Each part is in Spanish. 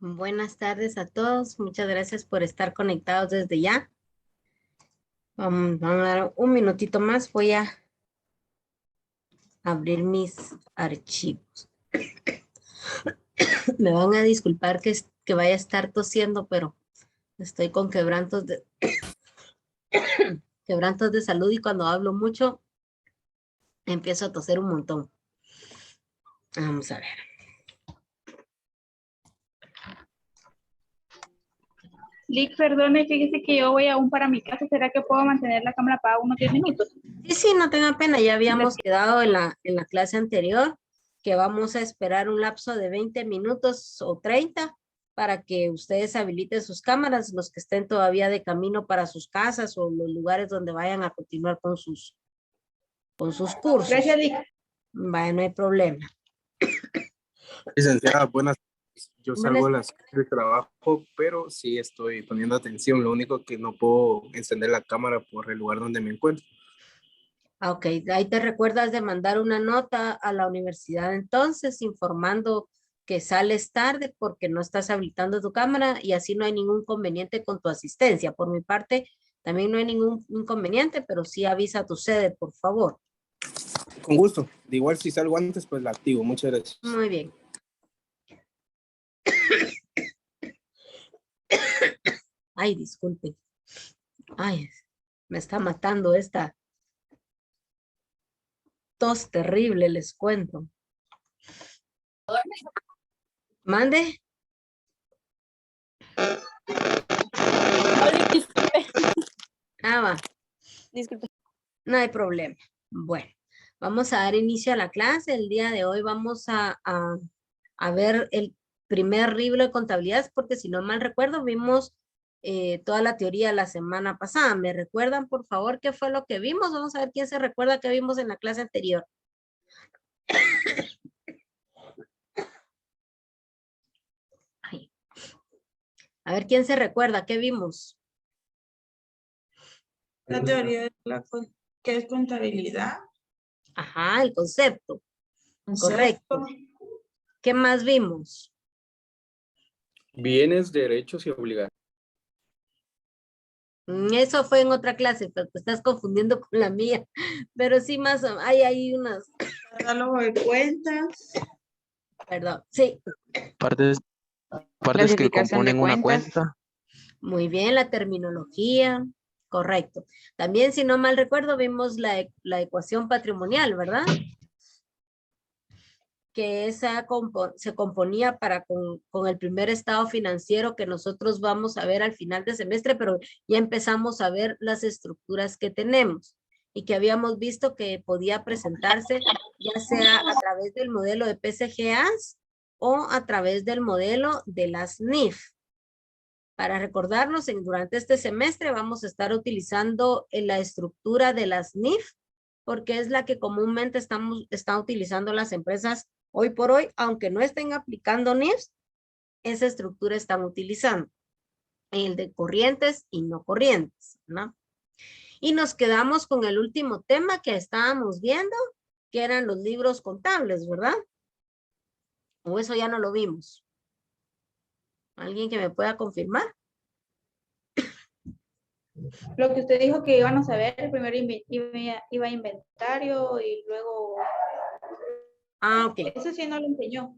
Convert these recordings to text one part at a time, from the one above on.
Buenas tardes a todos. Muchas gracias por estar conectados desde ya. Vamos a dar un minutito más. Voy a abrir mis archivos. Me van a disculpar que vaya a estar tosiendo, pero estoy con quebrantos de salud y cuando hablo mucho empiezo a toser un montón. Vamos a ver. Lick, perdone, fíjese que yo voy aún para mi casa. ¿Será que puedo mantener la cámara para unos 10 minutos? Sí, no tenga pena. Ya habíamos quedado en la clase anterior que vamos a esperar un lapso de 20 minutos o 30 para que ustedes habiliten sus cámaras, los que estén todavía de camino para sus casas o los lugares donde vayan a continuar con sus cursos. Gracias, Lick. Vaya, no hay problema. Licenciada, buenas. Yo salgo a las de trabajo, pero sí estoy poniendo atención. Lo único que no puedo encender la cámara por el lugar donde me encuentro. Ok, ahí te recuerdas de mandar una nota a la universidad entonces informando que sales tarde porque no estás habilitando tu cámara y así no hay ningún inconveniente con tu asistencia. Por mi parte, también no hay ningún inconveniente, pero sí avisa a tu sede, por favor. Con gusto. De igual si salgo antes, pues la activo. Muchas gracias. Muy bien. Ay, disculpen. Ay, me está matando esta tos terrible, les cuento. ¿Mande? Disculpe. Va. Disculpe. No hay problema. Bueno, vamos a dar inicio a la clase. El día de hoy vamos a ver el primer libro de contabilidad, porque si no mal recuerdo, vimos toda la teoría la semana pasada. ¿Me recuerdan, por favor, qué fue lo que vimos? Vamos a ver quién se recuerda que vimos en la clase anterior. Ay. A ver, ¿quién se recuerda? ¿Qué vimos? La teoría de ¿qué es contabilidad? Ajá, el concepto. Correcto. ¿Qué más vimos? Bienes, derechos y obligaciones. Eso fue en otra clase, pero te estás confundiendo con la mía. Pero sí, más hay unas. Catálogo de cuentas. Perdón, sí. Partes que componen una cuenta. Muy bien, la terminología, correcto. También, si no mal recuerdo, vimos la ecuación patrimonial, ¿verdad? Que esa se componía con el primer estado financiero que nosotros vamos a ver al final de semestre, pero ya empezamos a ver las estructuras que tenemos y que habíamos visto que podía presentarse ya sea a través del modelo de PCGAs o a través del modelo de las NIF. Para recordarnos, durante este semestre vamos a estar utilizando la estructura de las NIF, porque es la que comúnmente están utilizando las empresas hoy por hoy, aunque no estén aplicando NIFs, esa estructura están utilizando. El de corrientes y no corrientes, ¿no? Y nos quedamos con el último tema que estábamos viendo, que eran los libros contables, ¿verdad? O eso ya no lo vimos. ¿Alguien que me pueda confirmar? Lo que usted dijo que íbamos a ver, primero iba a inventario y luego... Ok. Eso sí no lo enseñó.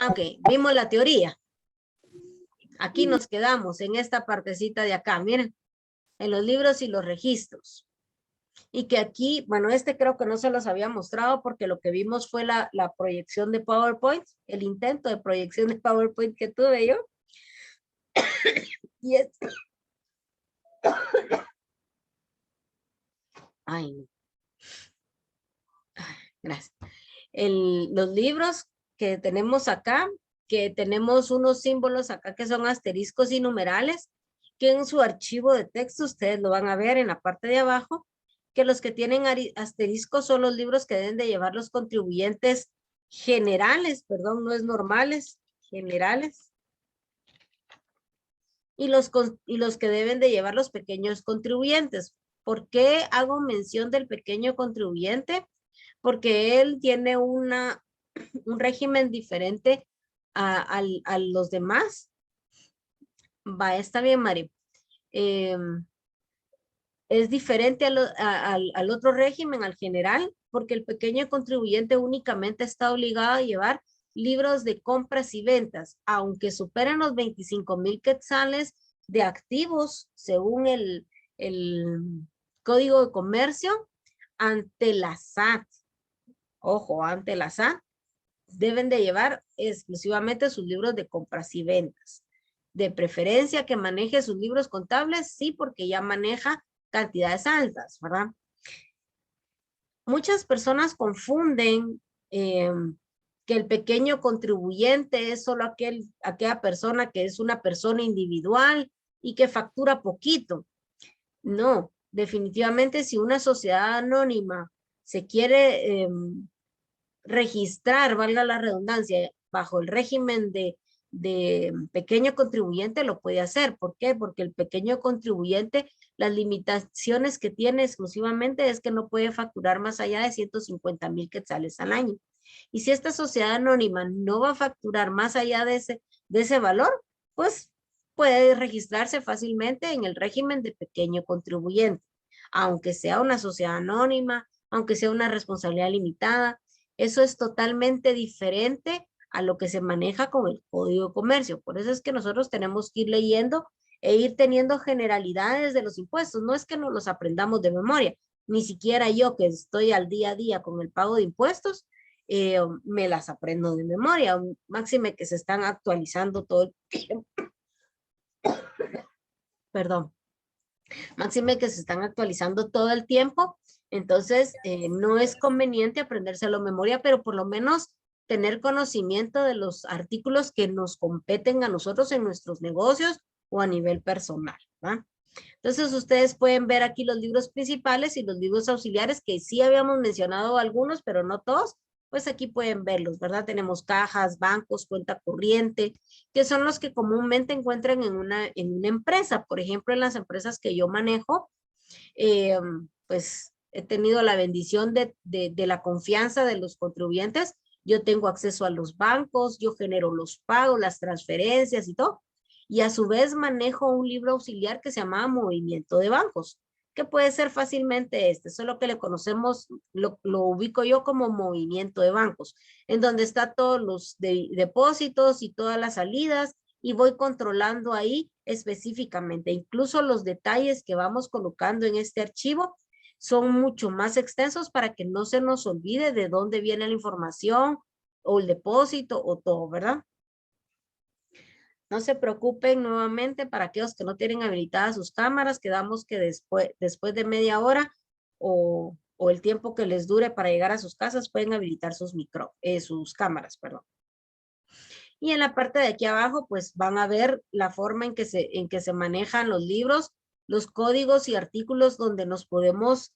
Ok, vimos la teoría. Aquí nos quedamos en esta partecita de acá, miren, en los libros y los registros. Y que aquí, bueno, creo que no se los había mostrado porque lo que vimos fue la proyección de PowerPoint, el intento de proyección de PowerPoint que tuve yo. Y es... Ay, no. Gracias. Los libros que tenemos acá, que tenemos unos símbolos acá que son asteriscos y numerales, que en su archivo de texto ustedes lo van a ver en la parte de abajo, que los que tienen asteriscos son los libros que deben de llevar los contribuyentes generales, perdón, no es normales, generales. Y los que deben de llevar los pequeños contribuyentes. ¿Por qué hago mención del pequeño contribuyente? Porque él tiene un régimen diferente a los demás. Va, está bien, Mari. Es diferente al otro régimen, al general, porque el pequeño contribuyente únicamente está obligado a llevar libros de compras y ventas, aunque superen los 25,000 quetzales de activos, según el Código de Comercio, ante la SAT. Ojo, ante la SAT, deben de llevar exclusivamente sus libros de compras y ventas. De preferencia que maneje sus libros contables, sí, porque ya maneja cantidades altas, ¿verdad? Muchas personas confunden que el pequeño contribuyente es solo aquella persona que es una persona individual y que factura poquito. No, definitivamente si una sociedad anónima se quiere registrar, valga la redundancia, bajo el régimen de pequeño contribuyente, lo puede hacer. ¿Por qué? Porque el pequeño contribuyente, las limitaciones que tiene exclusivamente es que no puede facturar más allá de 150,000 quetzales al año. Y si esta sociedad anónima no va a facturar más allá de ese valor, pues puede registrarse fácilmente en el régimen de pequeño contribuyente, aunque sea una sociedad anónima, aunque sea una responsabilidad limitada. Eso es totalmente diferente a lo que se maneja con el Código de Comercio. Por eso es que nosotros tenemos que ir leyendo e ir teniendo generalidades de los impuestos. No es que nos los aprendamos de memoria, ni siquiera yo que estoy al día a día con el pago de impuestos, me las aprendo de memoria. Máxime que se están actualizando todo el tiempo. Perdón. Máxime que se están actualizando todo el tiempo. Entonces, no es conveniente aprendérselo de memoria, pero por lo menos tener conocimiento de los artículos que nos competen a nosotros en nuestros negocios o a nivel personal, ¿va? Entonces, ustedes pueden ver aquí los libros principales y los libros auxiliares, que sí habíamos mencionado algunos, pero no todos. Pues aquí pueden verlos, ¿verdad? Tenemos cajas, bancos, cuenta corriente, que son los que comúnmente encuentran en una empresa. Por ejemplo, en las empresas que yo manejo, pues he tenido la bendición de la confianza de los contribuyentes. Yo tengo acceso a los bancos, yo genero los pagos, las transferencias y todo. Y a su vez manejo un libro auxiliar que se llama Movimiento de Bancos, que puede ser fácilmente solo que le conocemos, lo ubico yo como Movimiento de Bancos, en donde está todos los depósitos y todas las salidas, y voy controlando ahí específicamente. Incluso los detalles que vamos colocando en este archivo son mucho más extensos para que no se nos olvide de dónde viene la información o el depósito o todo, ¿verdad? No se preocupen nuevamente para aquellos que no tienen habilitadas sus cámaras. Quedamos que después de media hora o el tiempo que les dure para llegar a sus casas pueden habilitar sus cámaras, perdón. Y en la parte de aquí abajo pues van a ver la forma en que se manejan los libros, los códigos y artículos donde nos podemos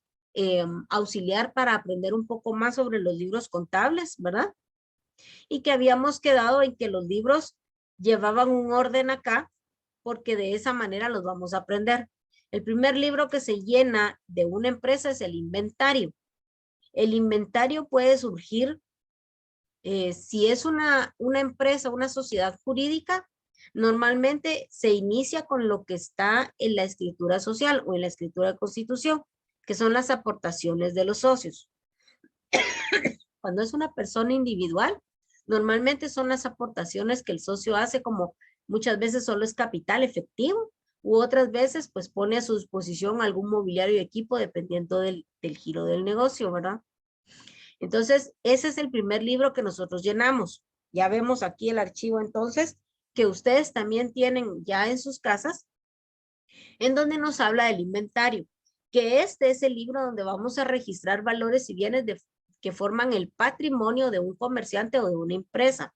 auxiliar para aprender un poco más sobre los libros contables, ¿verdad? Y que habíamos quedado en que los libros llevaban un orden acá, porque de esa manera los vamos a aprender. El primer libro que se llena de una empresa es el inventario. El inventario puede surgir si es una empresa, una sociedad jurídica, normalmente se inicia con lo que está en la escritura social o en la escritura de constitución, que son las aportaciones de los socios. Cuando es una persona individual, normalmente son las aportaciones que el socio hace, como muchas veces solo es capital efectivo, u otras veces pues pone a su disposición algún mobiliario y equipo dependiendo del giro del negocio, ¿verdad? Entonces, ese es el primer libro que nosotros llenamos. Ya vemos aquí el archivo entonces que ustedes también tienen ya en sus casas, en donde nos habla del inventario, que este es el libro donde vamos a registrar valores y bienes que forman el patrimonio de un comerciante o de una empresa.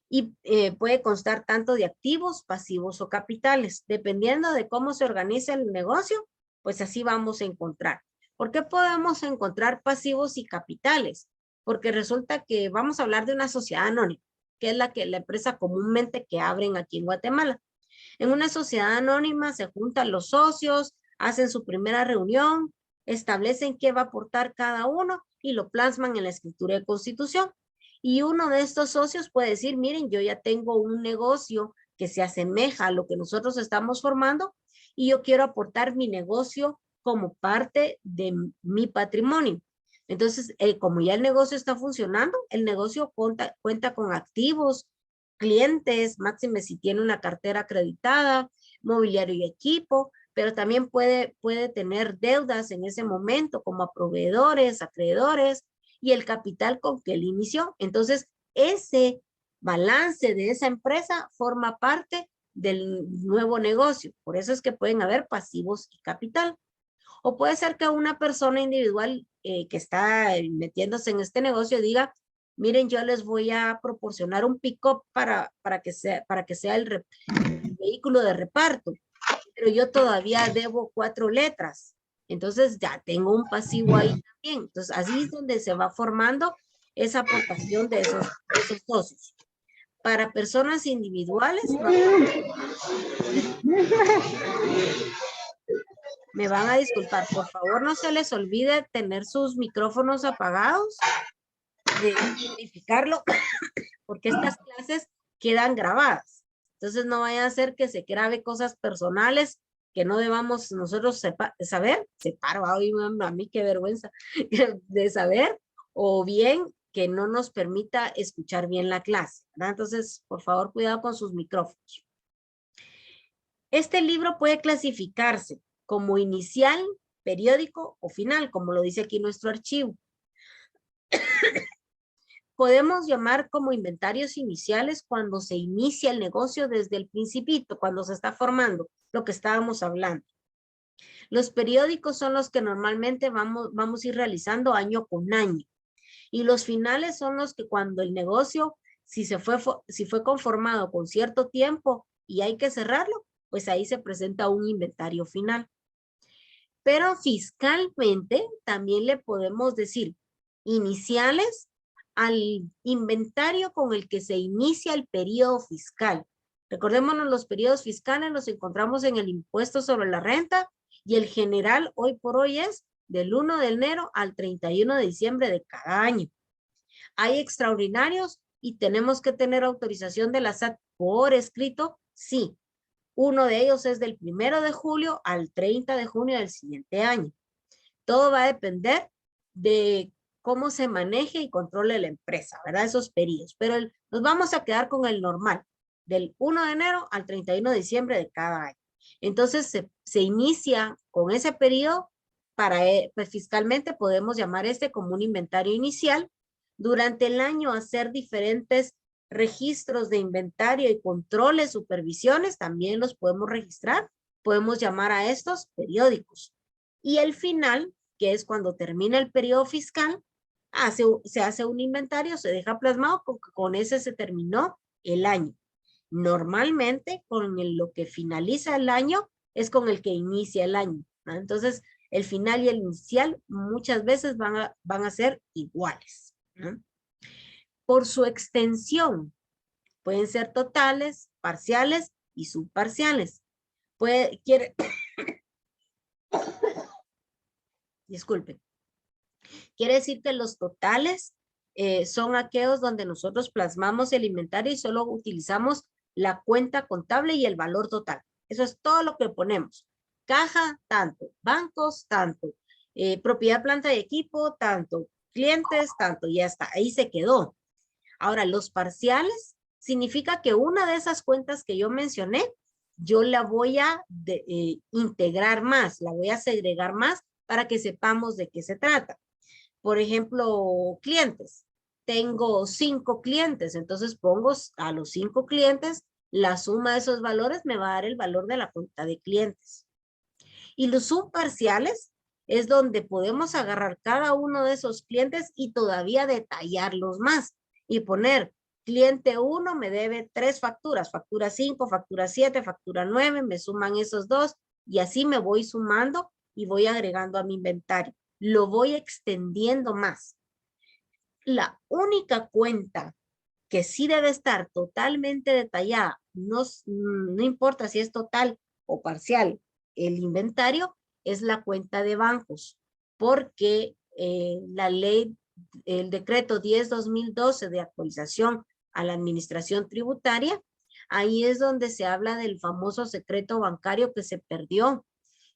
Y puede constar tanto de activos, pasivos o capitales. Dependiendo de cómo se organiza el negocio, pues así vamos a encontrar. ¿Por qué podemos encontrar pasivos y capitales? Porque resulta que vamos a hablar de una sociedad anónima, que es la empresa comúnmente que abren aquí en Guatemala. En una sociedad anónima se juntan los socios, hacen su primera reunión, establecen qué va a aportar cada uno y lo plasman en la escritura de constitución. Y uno de estos socios puede decir, miren, yo ya tengo un negocio que se asemeja a lo que nosotros estamos formando y yo quiero aportar mi negocio como parte de mi patrimonio. Entonces, como ya el negocio está funcionando, el negocio cuenta con activos, clientes, máxime si tiene una cartera acreditada, mobiliario y equipo, pero también puede tener deudas en ese momento como a proveedores, acreedores y el capital con que él inició. Entonces, ese balance de esa empresa forma parte del nuevo negocio. Por eso es que pueden haber pasivos y capital. O puede ser que una persona individual que está metiéndose en este negocio diga, miren, yo les voy a proporcionar un pick-up para que sea el vehículo de reparto, pero yo todavía debo 4 letras. Entonces ya tengo un pasivo ahí también. Entonces así es donde se va formando esa aportación de esos socios. Para personas individuales, me van a disculpar, por favor no se les olvide tener sus micrófonos apagados, de verificarlo, porque estas clases quedan grabadas. Entonces no vaya a ser que se grabe cosas personales que no debamos nosotros saber, a mí qué vergüenza de saber, o bien que no nos permita escuchar bien la clase, ¿verdad? Entonces, por favor, cuidado con sus micrófonos. Este libro puede clasificarse como inicial, periódico o final, como lo dice aquí nuestro archivo. Podemos llamar como inventarios iniciales cuando se inicia el negocio desde el principito, cuando se está formando, lo que estábamos hablando. Los periódicos son los que normalmente vamos a ir realizando año con año. Y los finales son los que cuando el negocio, si fue conformado con cierto tiempo y hay que cerrarlo, pues ahí se presenta un inventario final. Pero fiscalmente también le podemos decir iniciales al inventario con el que se inicia el periodo fiscal. Recordémonos, los periodos fiscales los encontramos en el impuesto sobre la renta y el general hoy por hoy es del 1 de enero al 31 de diciembre de cada año. Hay extraordinarios y tenemos que tener autorización de la SAT por escrito, sí. Uno de ellos es del 1 de julio al 30 de junio del siguiente año. Todo va a depender de cómo se maneje y controle la empresa, ¿verdad? Esos periodos. Pero nos vamos a quedar con el normal, del 1 de enero al 31 de diciembre de cada año. Entonces se inicia con ese periodo pues fiscalmente podemos llamar este como un inventario inicial. Durante el año hacer diferentes registros de inventario y controles, supervisiones, también los podemos registrar. Podemos llamar a estos periódicos. Y el final, que es cuando termina el periodo fiscal, se hace un inventario, se deja plasmado, con ese se terminó el año. Normalmente, con lo que finaliza el año, es con el que inicia el año, ¿no? Entonces, el final y el inicial muchas veces van a ser iguales, ¿no? Por su extensión, pueden ser totales, parciales y subparciales. Disculpen. Quiere decir que los totales son aquellos donde nosotros plasmamos el inventario y solo utilizamos la cuenta contable y el valor total. Eso es todo lo que ponemos. Caja, tanto. Bancos, tanto. Propiedad, planta y equipo, tanto. Clientes, tanto. Ya está. Ahí se quedó. Ahora, los parciales significa que una de esas cuentas que yo mencioné, yo la voy a integrar más, la voy a segregar más para que sepamos de qué se trata. Por ejemplo, clientes. Tengo 5 clientes, entonces pongo a los 5 clientes, la suma de esos valores me va a dar el valor de la cuenta de clientes. Y los subparciales es donde podemos agarrar cada uno de esos clientes y todavía detallarlos más y poner cliente 1 me debe 3 facturas, factura 5, factura 7, factura 9, me suman esos 2 y así me voy sumando y voy agregando a mi inventario. Lo voy extendiendo más. La única cuenta que sí debe estar totalmente detallada, no importa si es total o parcial, el inventario es la cuenta de bancos, porque la ley el decreto 10-2012 de actualización a la administración tributaria, ahí es donde se habla del famoso secreto bancario que se perdió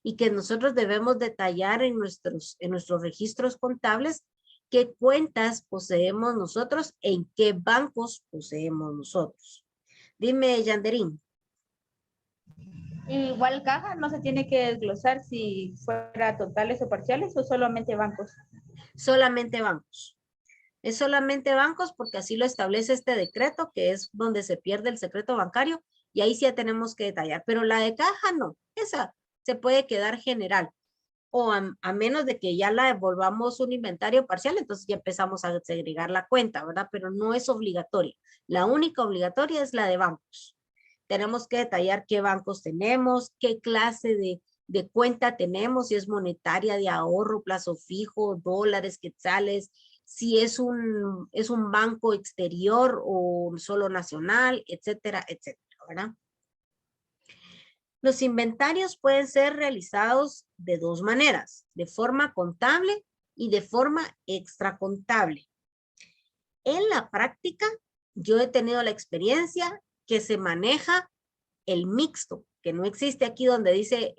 y que nosotros debemos detallar en nuestros registros contables qué cuentas poseemos nosotros, en qué bancos poseemos nosotros. Dime, Yanderín. Igual caja no se tiene que desglosar si fuera totales o parciales o solamente bancos. Solamente bancos. Es solamente bancos porque así lo establece este decreto, que es donde se pierde el secreto bancario, y ahí sí ya tenemos que detallar. Pero la de caja no, esa se puede quedar general. O a menos de que ya la devolvamos un inventario parcial, entonces ya empezamos a segregar la cuenta, ¿verdad? Pero no es obligatoria. La única obligatoria es la de bancos. Tenemos que detallar qué bancos tenemos, qué clase de cuenta tenemos, si es monetaria, de ahorro, plazo fijo, dólares, quetzales, si es un banco exterior o solo nacional, etcétera, etcétera, ¿verdad? Los inventarios pueden ser realizados de dos maneras, de forma contable y de forma extracontable. En la práctica, yo he tenido la experiencia que se maneja el mixto, que no existe aquí donde dice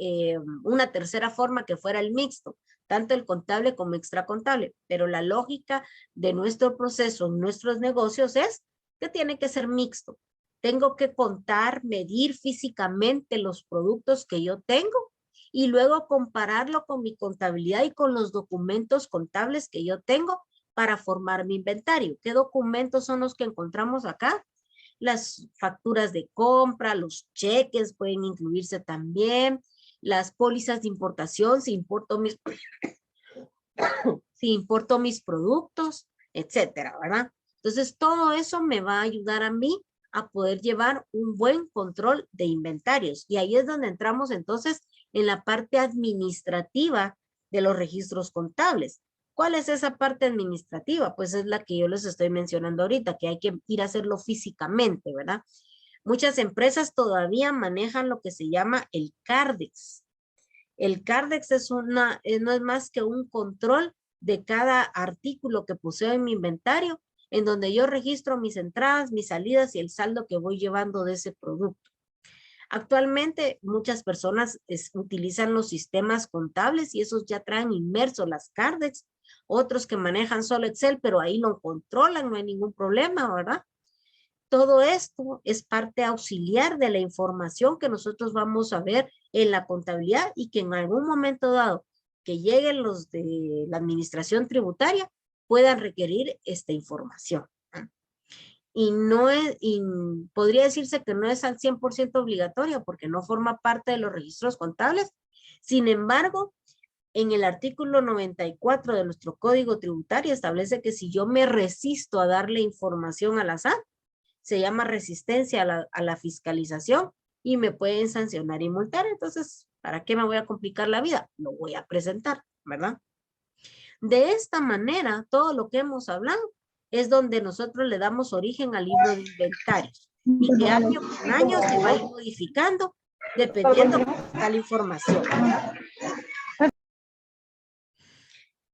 una tercera forma que fuera el mixto, tanto el contable como extracontable, pero la lógica de nuestro proceso, nuestros negocios es que tiene que ser mixto. Tengo que contar, medir físicamente los productos que yo tengo y luego compararlo con mi contabilidad y con los documentos contables que yo tengo para formar mi inventario. ¿Qué documentos son los que encontramos acá? Las facturas de compra, los cheques pueden incluirse también, las pólizas de importación, si importo mis productos, etcétera, ¿verdad? Entonces, todo eso me va a ayudar a mí a poder llevar un buen control de inventarios. Y ahí es donde entramos entonces en la parte administrativa de los registros contables. ¿Cuál es esa parte administrativa? Pues es la que yo les estoy mencionando ahorita, que hay que ir a hacerlo físicamente, ¿verdad? Muchas empresas todavía manejan lo que se llama el CARDEX. El CARDEX no es más que un control de cada artículo que poseo en mi inventario, en donde yo registro mis entradas, mis salidas y el saldo que voy llevando de ese producto. Actualmente muchas personas utilizan los sistemas contables y esos ya traen inmersos las CARDEX, otros que manejan solo Excel, pero ahí lo controlan, no hay ningún problema, ¿verdad? Todo esto es parte auxiliar de la información que nosotros vamos a ver en la contabilidad y que en algún momento dado que lleguen los de la administración tributaria puedan requerir esta información. Y podría decirse que no es al 100% obligatoria porque no forma parte de los registros contables. Sin embargo, en el artículo 94 de nuestro Código Tributario establece que si yo me resisto a darle información a la SAT, se llama resistencia a la fiscalización y me pueden sancionar y multar. Entonces, ¿para qué me voy a complicar la vida? Lo voy a presentar, ¿verdad? De esta manera, todo lo que hemos hablado es donde nosotros le damos origen al libro de inventarios y que año con año se va a ir modificando dependiendo de la información.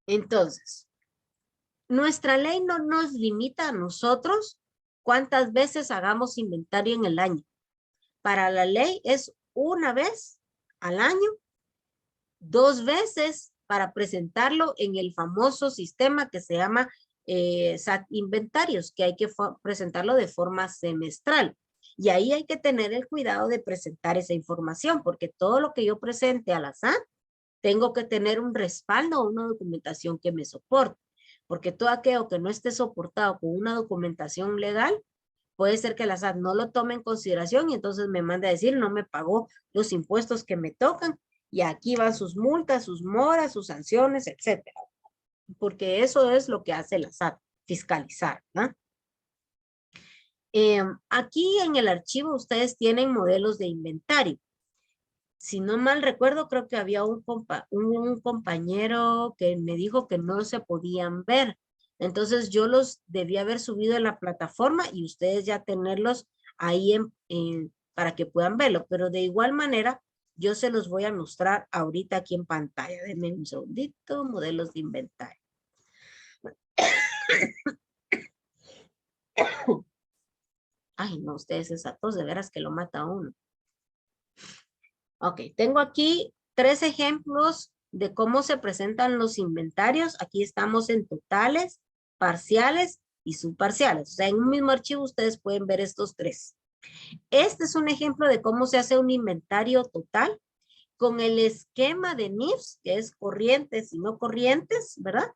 Entonces, nuestra ley no nos limita a nosotros cuántas veces hagamos inventario en el año. Para la ley es una vez al año, 2 veces para presentarlo en el famoso sistema que se llama SAT Inventarios, que hay que presentarlo de forma semestral. Y ahí hay que tener el cuidado de presentar esa información, porque todo lo que yo presente a la SAT, tengo que tener un respaldo o una documentación que me soporte, porque todo aquello que no esté soportado con una documentación legal, puede ser que la SAT no lo tome en consideración y entonces me mande a decir no me pagó los impuestos que me tocan y aquí van sus multas, sus moras, sus sanciones, etcétera. Porque eso es lo que hace la SAT, fiscalizar, ¿no? Aquí en el archivo ustedes tienen modelos de inventario. Si no mal recuerdo, creo que había un compañero que me dijo que no se podían ver. Entonces yo los debía haber subido en la plataforma y ustedes ya tenerlos ahí para que puedan verlo. Pero de igual manera, yo se los voy a mostrar ahorita aquí en pantalla. Denme un segundito, modelos de inventario. Ay, no, ustedes esa tos de veras que lo mata a uno. Ok, tengo aquí 3 ejemplos de cómo se presentan los inventarios. Aquí estamos en totales, parciales y subparciales. O sea, en un mismo archivo ustedes pueden ver estos 3. Este es un ejemplo de cómo se hace un inventario total con el esquema de NIFS, que es corrientes y no corrientes, ¿verdad?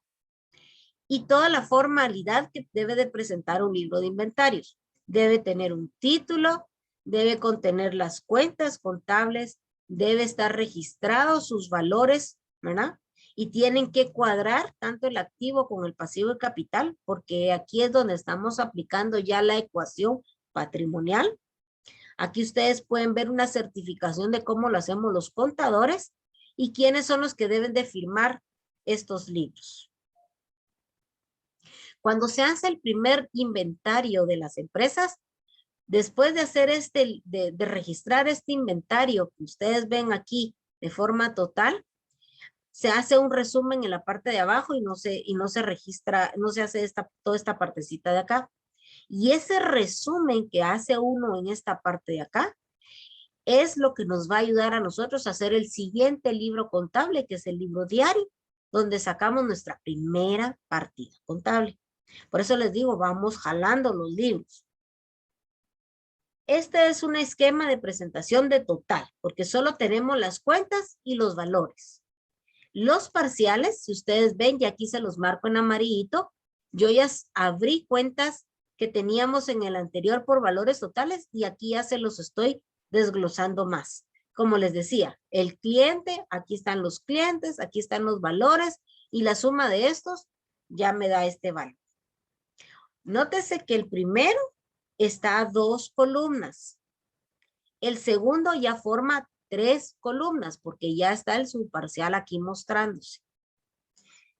Y toda la formalidad que debe de presentar un libro de inventarios. Debe tener un título, debe contener las cuentas contables, debe estar registrados sus valores, ¿verdad? Y tienen que cuadrar tanto el activo con el pasivo y capital, porque aquí es donde estamos aplicando ya la ecuación patrimonial. Aquí ustedes pueden ver una certificación de cómo lo hacemos los contadores y quiénes son los que deben de firmar estos libros. Cuando se hace el primer inventario de las empresas, después de hacer de registrar este inventario que ustedes ven aquí de forma total, se hace un resumen en la parte de abajo y no se registra, no se hace toda esta partecita de acá. Y ese resumen que hace uno en esta parte de acá es lo que nos va a ayudar a nosotros a hacer el siguiente libro contable, que es el libro diario, donde sacamos nuestra primera partida contable. Por eso les digo, vamos jalando los libros. Este es un esquema de presentación de total, porque solo tenemos las cuentas y los valores. Los parciales, si ustedes ven, y aquí se los marco en amarillito, yo ya abrí cuentas que teníamos en el anterior por valores totales y aquí ya se los estoy desglosando más. Como les decía, el cliente, aquí están los clientes, aquí están los valores y la suma de estos ya me da este valor. Nótese que el primero está a 2 columnas. El segundo ya forma 3 columnas porque ya está el subparcial aquí mostrándose.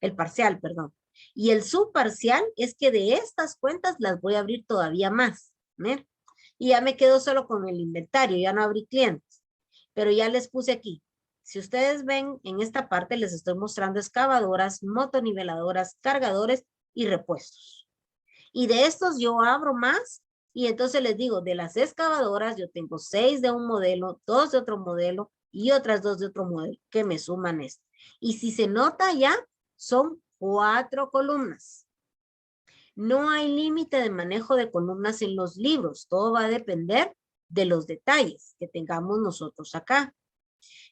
El parcial, perdón. Y el subparcial es que de estas cuentas las voy a abrir todavía más. ¿Ver? Y ya me quedo solo con el inventario, ya no abrí clientes. Pero ya les puse aquí. Si ustedes ven, en esta parte les estoy mostrando excavadoras, motoniveladoras, cargadores y repuestos. Y de estos yo abro más y entonces les digo, de las excavadoras yo tengo 6 de un modelo, 2 de otro modelo y otras 2 de otro modelo que me suman esto. Y si se nota ya, son 4 columnas. No hay límite de manejo de columnas en los libros. Todo va a depender de los detalles que tengamos nosotros acá.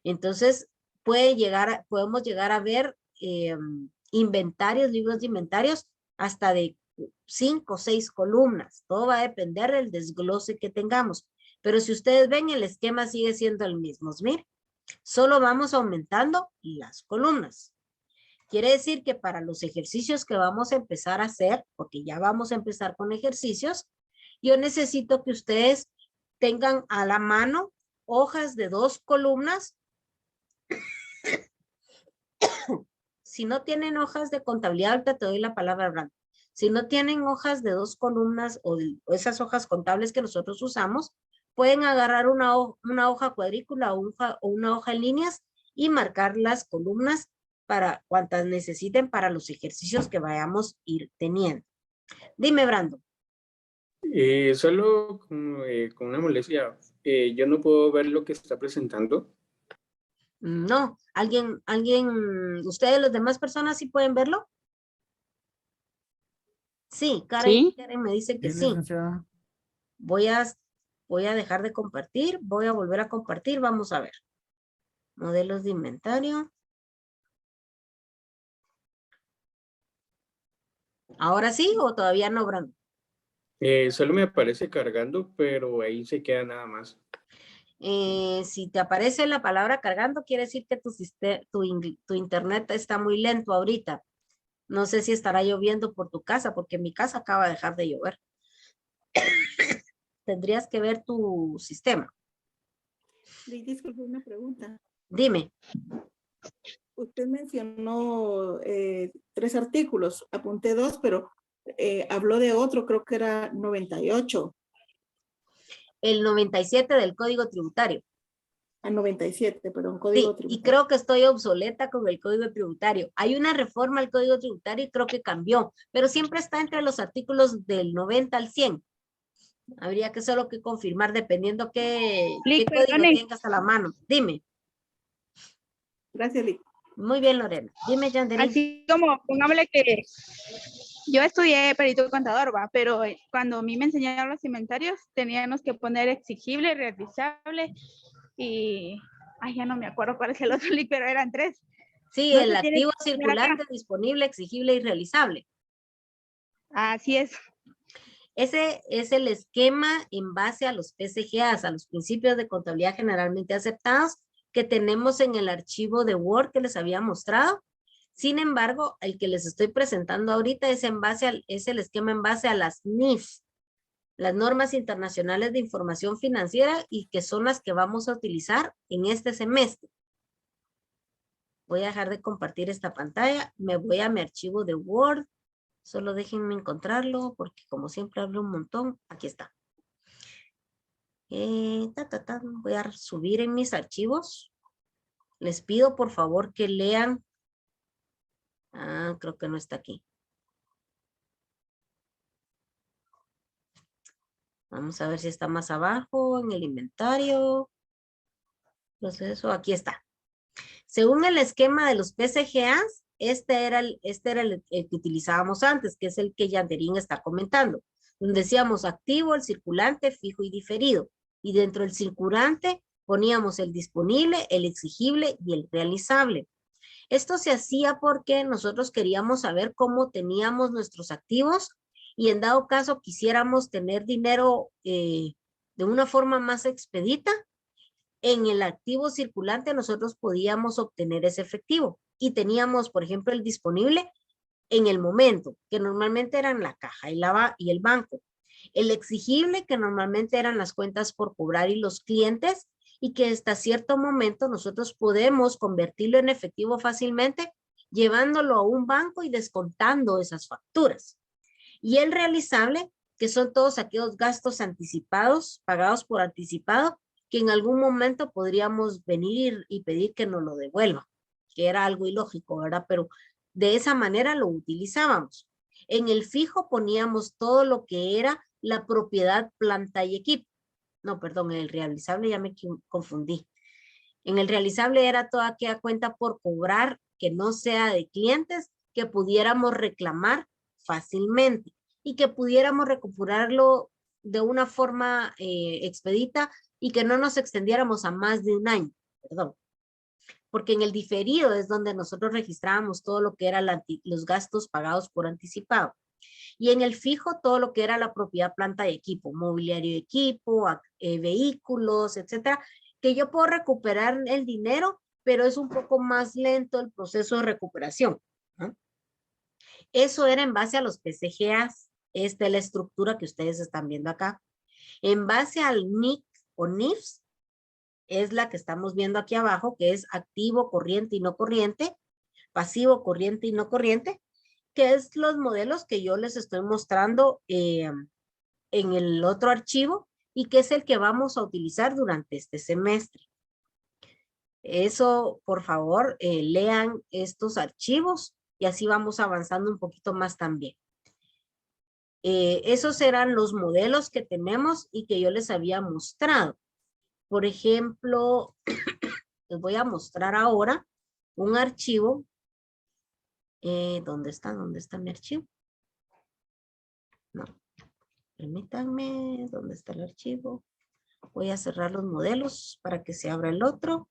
Entonces, podemos llegar a ver inventarios, libros de inventarios, hasta de 5 o 6 columnas. Todo va a depender del desglose que tengamos. Pero si ustedes ven, el esquema sigue siendo el mismo. Miren, solo vamos aumentando las columnas. Quiere decir que para los ejercicios que vamos a empezar a hacer, porque ya vamos a empezar con ejercicios, yo necesito que ustedes tengan a la mano hojas de 2 columnas. Si no tienen hojas de contabilidad, ahorita te doy la palabra, Brando. Si no tienen hojas de 2 columnas o esas hojas contables que nosotros usamos, pueden agarrar una hoja cuadrícula o una hoja en líneas y marcar las columnas para cuantas necesiten para los ejercicios que vayamos a ir teniendo. Dime, Brando. Solo con una molestia, yo no puedo ver lo que está presentando. No, ustedes, las demás personas, ¿sí pueden verlo? Sí, Karen me dice que sí. Voy a dejar de compartir, voy a volver a compartir, vamos a ver. Modelos de inventario. ¿Ahora sí o todavía no, Brando? Solo me aparece cargando, pero ahí se queda nada más. Si te aparece la palabra cargando, quiere decir que tu internet está muy lento ahorita. No sé si estará lloviendo por tu casa, porque mi casa acaba de dejar de llover. Tendrías que ver tu sistema. Disculpe, una pregunta. Dime. Usted mencionó 3 artículos, apunté 2, pero habló de otro, creo que era 98. El 97 del Código Tributario. al 97, perdón, Sí, Código y Tributario. creo que estoy obsoleta con el Código Tributario. Hay una reforma al Código Tributario y creo que cambió, pero siempre está entre los artículos del 90 al 100. Habría que solo que confirmar dependiendo qué Lick, código perdone, tengas a la mano. Dime. Gracias, Lick. Muy bien, Lorena. Dime, Yandelín. así como, pongámosle que yo estudié perito contador, va, pero cuando a mí me enseñaron los inventarios, teníamos que poner exigible, realizable y, ay, ya no me acuerdo cuál es el otro link, pero eran 3. Sí, No el se tiene activo que poner acá. circulante, disponible, exigible y realizable. Así es. Ese es el esquema en base a los PCGAs, a los principios de contabilidad generalmente aceptados que tenemos en el archivo de Word que les había mostrado. Sin embargo, el que les estoy presentando ahorita es es el esquema en base a las NIF, las normas internacionales de información financiera, y que son las que vamos a utilizar en este semestre. Voy a dejar de compartir esta pantalla, me voy a mi archivo de Word, solo déjenme encontrarlo porque como siempre hablo un montón. Aquí está. Voy a subir en mis archivos. Les pido por favor que lean. Creo que no está aquí. Vamos a ver si está más abajo en el inventario. Proceso, aquí está. Según el esquema de los PCGAs, este era el que utilizábamos antes, que es el que Yanderín está comentando. Donde decíamos activo, el circulante, fijo y diferido. Y dentro del circulante poníamos el disponible, el exigible y el realizable. Esto se hacía porque nosotros queríamos saber cómo teníamos nuestros activos y en dado caso quisiéramos tener dinero de una forma más expedita, en el activo circulante nosotros podíamos obtener ese efectivo y teníamos, por ejemplo, el disponible en el momento, que normalmente eran la caja y el banco. El exigible, que normalmente eran las cuentas por cobrar y los clientes, y que hasta cierto momento nosotros podemos convertirlo en efectivo fácilmente, llevándolo a un banco y descontando esas facturas. Y el realizable, que son todos aquellos gastos anticipados, pagados por anticipado, que en algún momento podríamos venir y pedir que nos lo devuelva, que era algo ilógico, ¿verdad? Pero de esa manera lo utilizábamos. En el fijo poníamos todo lo que era la propiedad, planta y equipo. No, perdón, en el realizable ya me confundí. En el realizable era toda aquella cuenta por cobrar que no sea de clientes, que pudiéramos reclamar fácilmente y que pudiéramos recuperarlo de una forma expedita y que no nos extendiéramos a más de un año, perdón. Porque en el diferido es donde nosotros registrábamos todo lo que eran los gastos pagados por anticipado. Y en el fijo todo lo que era la propiedad, planta y equipo, mobiliario y equipo, vehículos, etcétera, que yo puedo recuperar el dinero, pero es un poco más lento el proceso de recuperación, ¿no? Eso era en base a los PCGAs. Esta es la estructura que ustedes están viendo acá. En base al NIC o NIFs, es la que estamos viendo aquí abajo, que es activo, corriente y no corriente, pasivo, corriente y no corriente, que es los modelos que yo les estoy mostrando en el otro archivo y que es el que vamos a utilizar durante este semestre. Eso, por favor, lean estos archivos y así vamos avanzando un poquito más también. Esos eran los modelos que tenemos y que yo les había mostrado. Por ejemplo, les voy a mostrar ahora un archivo. ¿Dónde está? ¿Dónde está mi archivo? No, permítanme, ¿dónde está el archivo? Voy a cerrar los modelos para que se abra el otro.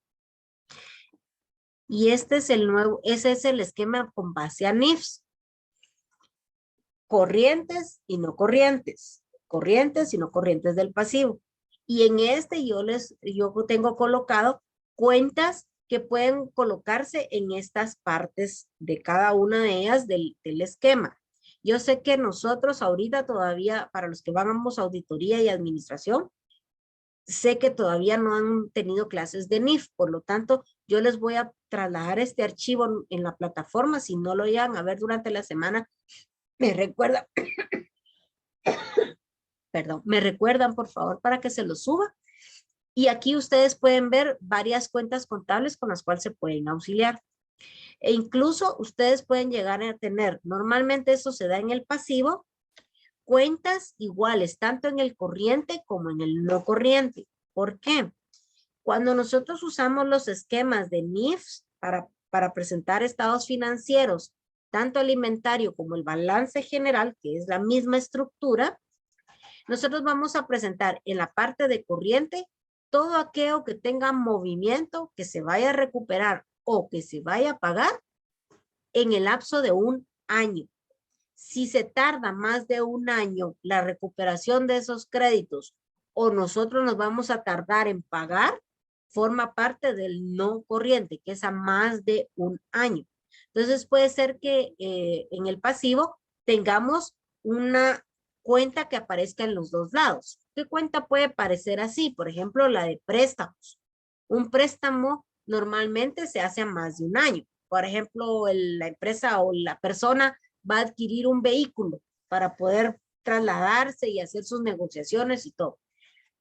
Y este es el nuevo, ese es el esquema con base a NIFs. Corrientes y no corrientes. Corrientes y no corrientes del pasivo. Y en este yo tengo colocado cuentas que pueden colocarse en estas partes de cada una de ellas del esquema. Yo sé que nosotros ahorita todavía, para los que vamos a auditoría y administración, sé que todavía no han tenido clases de NIF, por lo tanto, yo les voy a trasladar este archivo en la plataforma. Si no lo llegan a ver durante la semana, me recuerdan, perdón, me recuerdan por favor para que se lo suba Y aquí ustedes pueden ver varias cuentas contables con las cuales se pueden auxiliar. E incluso ustedes pueden llegar a tener, normalmente eso se da en el pasivo, cuentas iguales, tanto en el corriente como en el no corriente. ¿Por qué? Cuando nosotros usamos los esquemas de NIFs para presentar estados financieros, tanto el inventario como el balance general, que es la misma estructura, nosotros vamos a presentar en la parte de corriente todo aquello que tenga movimiento, que se vaya a recuperar o que se vaya a pagar en el lapso de un año. Si se tarda más de un año la recuperación de esos créditos o nosotros nos vamos a tardar en pagar, forma parte del no corriente, que es a más de un año. Entonces puede ser que en el pasivo tengamos una cuenta que aparezca en los dos lados. ¿Qué cuenta puede parecer así? Por ejemplo, la de préstamos. Un préstamo normalmente se hace a más de un año. Por ejemplo, la empresa o la persona va a adquirir un vehículo para poder trasladarse y hacer sus negociaciones y todo.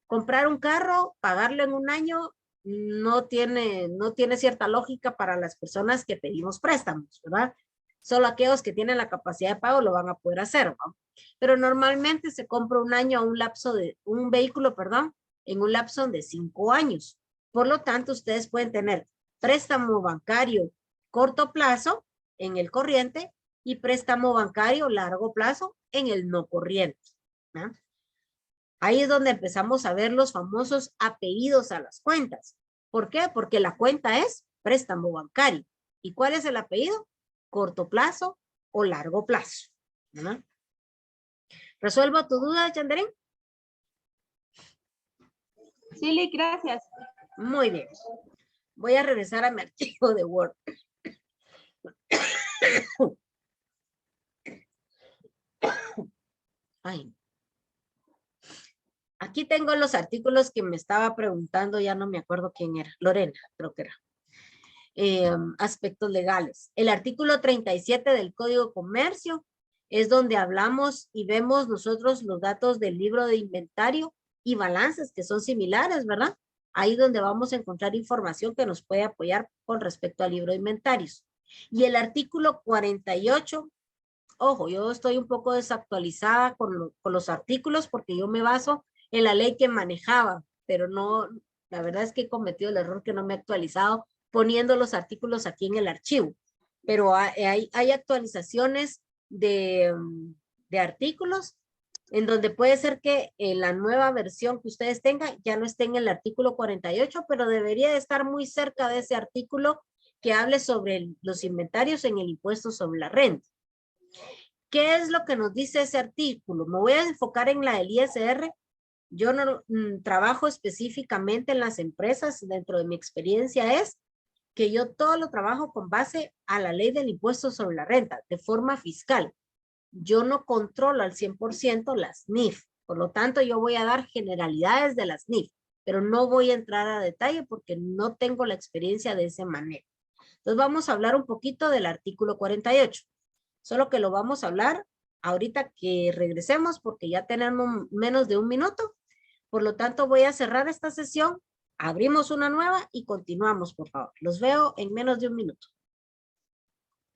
Comprar un carro, pagarlo en un año, no tiene cierta lógica para las personas que pedimos préstamos, ¿verdad? Solo aquellos que tienen la capacidad de pago lo van a poder hacer, ¿no? Pero normalmente se compra un vehículo, en un lapso de 5 años. Por lo tanto, ustedes pueden tener préstamo bancario corto plazo en el corriente y préstamo bancario largo plazo en el no corriente, ¿no? Ahí es donde empezamos a ver los famosos apellidos a las cuentas. ¿Por qué? Porque la cuenta es préstamo bancario. ¿Y cuál es el apellido? Corto plazo o largo plazo, ¿no? ¿Resuelvo tu duda, Yanderín? Sí, Lick, gracias. Muy bien. Voy a regresar a mi archivo de Word. Ay. Aquí tengo los artículos que me estaba preguntando, ya no me acuerdo quién era. Lorena, creo que era. Aspectos legales. El artículo 37 del Código de Comercio es donde hablamos y vemos nosotros los datos del libro de inventario y balances que son similares, ¿verdad? Ahí donde vamos a encontrar información que nos puede apoyar con respecto al libro de inventarios. Y el artículo 48, ojo, yo estoy un poco desactualizada con los artículos porque yo me baso en la ley que manejaba, pero no, la verdad es que he cometido el error que no me he actualizado poniendo los artículos aquí en el archivo. Pero hay actualizaciones de artículos en donde puede ser que la nueva versión que ustedes tengan ya no esté en el artículo 48, pero debería de estar muy cerca de ese artículo que hable sobre los inventarios en el impuesto sobre la renta. ¿Qué es lo que nos dice ese artículo? Me voy a enfocar en la del ISR. Yo no trabajo específicamente en las empresas, dentro de mi experiencia es que yo todo lo trabajo con base a la ley del impuesto sobre la renta, de forma fiscal. Yo no controlo al 100% las NIF, por lo tanto yo voy a dar generalidades de las NIF, pero no voy a entrar a detalle porque no tengo la experiencia de esa manera. Entonces vamos a hablar un poquito del artículo 48, solo que lo vamos a hablar ahorita que regresemos porque ya tenemos menos de un minuto. Por lo tanto, voy a cerrar esta sesión, abrimos una nueva y continuamos, por favor. Los veo en menos de un minuto.